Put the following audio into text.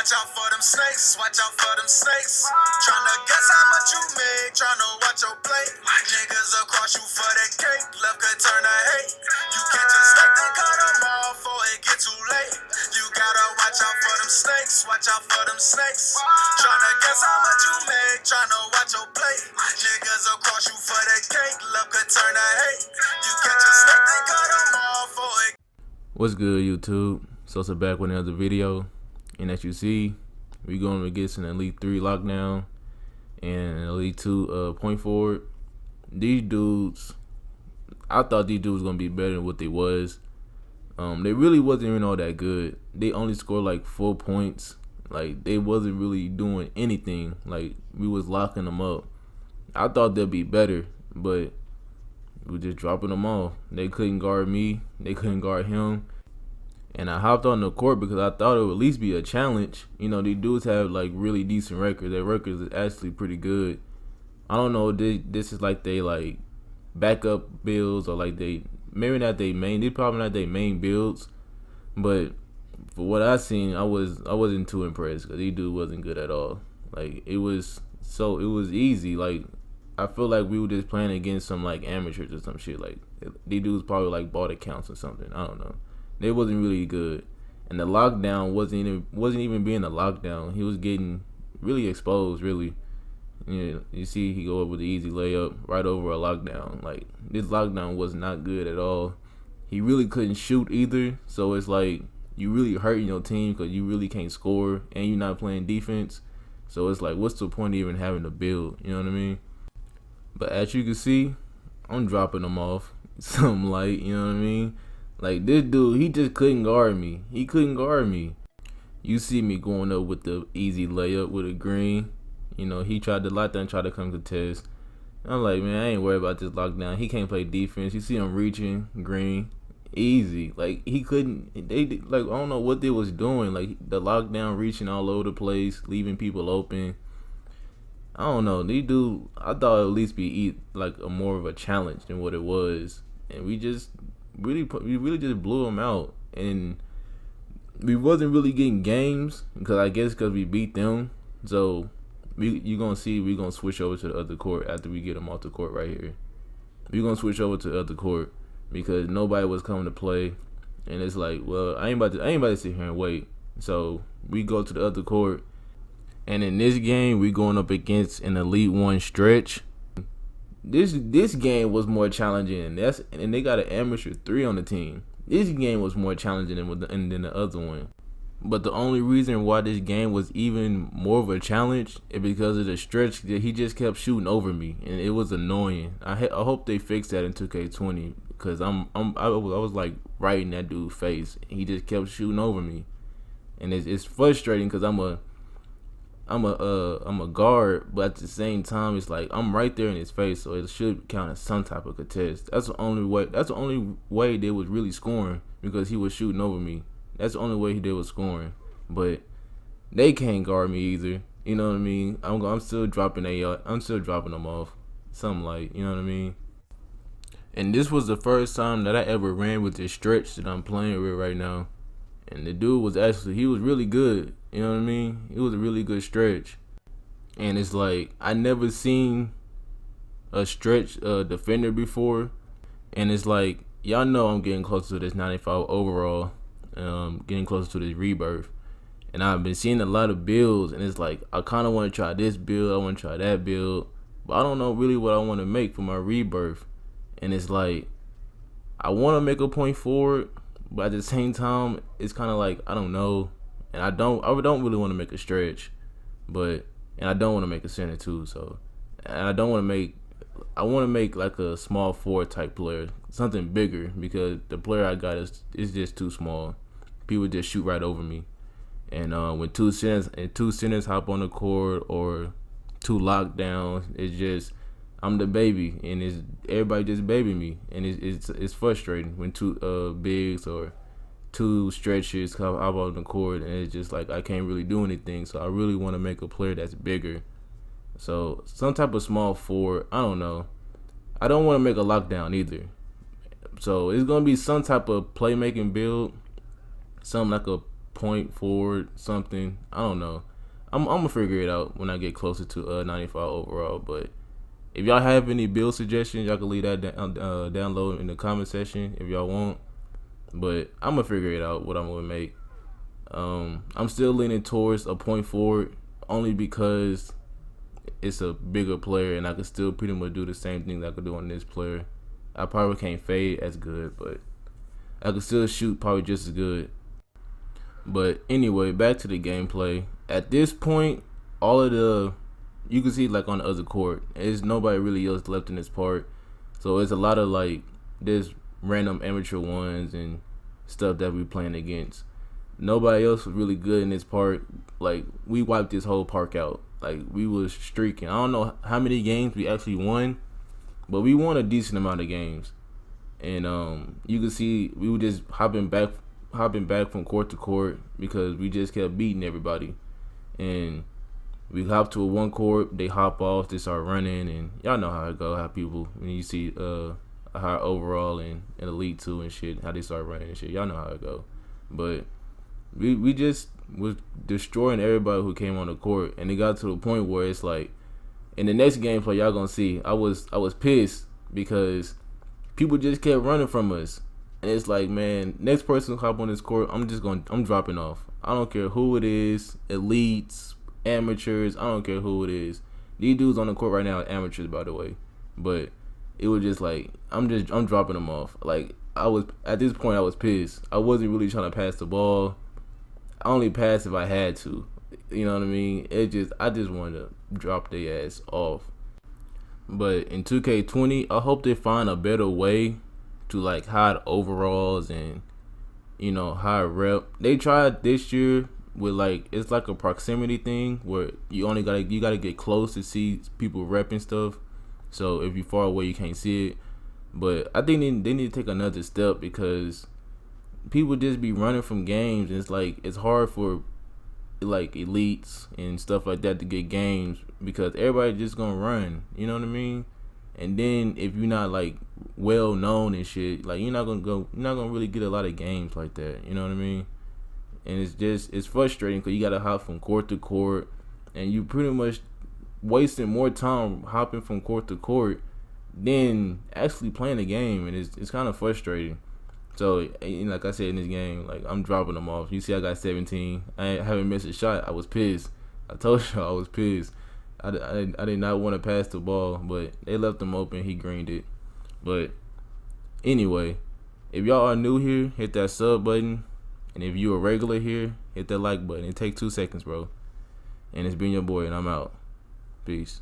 Watch out for them snakes, watch out for them snakes. Tryna guess how much you make, tryna watch your plate. Niggas across you for that cake, love could turn to hate. You can't just let them cut them off before it get too late. You gotta watch out for them snakes, watch out for them snakes. Tryna guess how much you make, tryna watch your plate. Niggas across you for that cake, love could turn to hate. You can't just let them cut them off before it. What's good, YouTube? So back with another video, and as you see, we're going against an Elite 3 lockdown and an Elite 2 point forward. These dudes, I thought these dudes was gonna be better than what they was. They really wasn't even all that good. They only scored like 4 points. Like, they wasn't really doing anything. Like, we was locking them up. I thought they'd be better, but we were just dropping them off. They couldn't guard me. They couldn't guard him. And I hopped on the court because I thought it would at least be a challenge. You know, these dudes have like really decent records. Their records is actually pretty good. I don't know, this is like they like backup builds, or like they maybe not they main. They probably not their main builds. But for what I seen, I wasn't too impressed because these dudes wasn't good at all. Like, it was easy. Like, I feel like we were just playing against some like amateurs or some shit. Like, these dudes probably like bought accounts or something. I don't know. They wasn't really good, and the lockdown wasn't even being a lockdown. He was getting really exposed. Really, you see, he go up with the easy layup right over a lockdown. Like, this lockdown was not good at all. He really couldn't shoot either, so it's like you really hurting your team because you really can't score and you're not playing defense. So it's like, what's the point of even having to build? You know what I mean? But as you can see, I'm dropping them off. Something light, you know what I mean? Like, this dude, he just couldn't guard me. He couldn't guard me. You see me going up with the easy layup with a green. You know, he tried to lockdown, try to come contest. I'm like, man, I ain't worried about this lockdown. He can't play defense. You see him reaching, green, easy. Like, he couldn't. Like, I don't know what they was doing. Like, the lockdown, reaching all over the place, leaving people open. I don't know. These dudes, I thought it would at least be like a more of a challenge than what it was, and we really just blew them out, and we wasn't really getting games because we beat them. So you're gonna see we're gonna switch over to the other court after we get them off the court right here. We're gonna switch over to the other court because nobody was coming to play, and it's like, well, I ain't about to sit here and wait. So we go to the other court, and in this game we going up against an Elite 1 stretch. This game was more challenging, and they got an amateur 3 on the team. This game was more challenging than the other one. But the only reason why this game was even more of a challenge is because of the stretch that he just kept shooting over me, and it was annoying. I hope they fix that in 2K20 because I was like right in that dude's face. He just kept shooting over me, and it's frustrating because I'm a guard, but at the same time, it's like I'm right there in his face, so it should count as some type of contest. That's the only way they was really scoring, because he was shooting over me. That's the only way they was scoring. But they can't guard me either. You know what I mean? I'm still dropping them off. Something like, you know what I mean? And this was the first time that I ever ran with this stretch that I'm playing with right now. And the dude was he was really good. You know what I mean? It was a really good stretch. And it's like, I never seen a stretch defender before. And it's like, y'all know I'm getting closer to this 95 overall. Getting closer to this rebirth. And I've been seeing a lot of builds. And it's like, I kind of want to try this build. I want to try that build. But I don't know really what I want to make for my rebirth. And it's like, I want to make a point forward. But at the same time, it's kind of like, I don't know. And I don't really want to make a stretch, and I don't want to make a center too. So, and I want to make like a small forward type player, something bigger, because the player I got is just too small. People just shoot right over me. And when two centers hop on the court, or 2 lockdowns, it's just, I'm the baby, and everybody just baby me, and it's frustrating when 2 bigs or 2 stretches come out on the court, and it's just like I can't really do anything. So I really want to make a player that's bigger. So some type of small forward. I don't know. I don't want to make a lockdown either. So it's gonna be some type of playmaking build, something like a point forward something. I don't know. I'm gonna figure it out when I get closer to 95 overall. But if y'all have any build suggestions, y'all can leave that down low in the comment section if y'all want. But I'm gonna figure it out what I'm gonna make. I'm still leaning towards a point forward only because it's a bigger player and I can still pretty much do the same thing that I could do on this player. I probably can't fade as good, but I can still shoot probably just as good. But anyway, back to the gameplay. At this point, all of the, you can see like on the other court, there's nobody really else left in this part. So it's a lot of like this random amateur ones and stuff that we playing against. Nobody else was really good in this part. Like we wiped this whole park out. Like we was streaking. I don't know how many games we actually won, but we won a decent amount of games. And you can see we were just hopping back from court to court because we just kept beating everybody. And we hop to a one court, they hop off, they start running, and y'all know how it go. How people, when you see a high overall and elite 2 and shit, how they start running and shit. Y'all know how it go. But we just was destroying everybody who came on the court, and it got to the point where it's like, in the next gameplay y'all gonna see, I was pissed because people just kept running from us, and it's like, man, next person who hop on this court, I'm dropping off. I don't care who it is, elites, amateurs, I don't care who it is. These dudes on the court right now are amateurs, by the way, but it was just like I'm dropping them off. Like I was at this point, I was pissed. I wasn't really trying to pass the ball. I only passed if I had to. You know what I mean? I just wanted to drop their ass off. But in 2K20, I hope they find a better way to like hide overalls and, you know, hide rep. They tried this year with like, it's like a proximity thing where you gotta get close to see people repping stuff. So if you're far away, you can't see it. But I think they need to take another step because people just be running from games, and it's like it's hard for like elites and stuff like that to get games because everybody just gonna run, you know what I mean? And then if you're not like well known and shit, like you're not gonna really get a lot of games like that, you know what I mean? And it's frustrating because you gotta hop from court to court, and you pretty much wasting more time hopping from court to court than actually playing the game, and it's kind of frustrating. So, like I said in this game, like I'm dropping them off. You see, I got 17. I haven't missed a shot. I was pissed. I told you I was pissed. I did not want to pass the ball, but they left him open. He greened it. But anyway, if y'all are new here, hit that sub button, and if you a regular here, hit that like button. It takes 2 seconds, bro. And it's been your boy, and I'm out. Peace.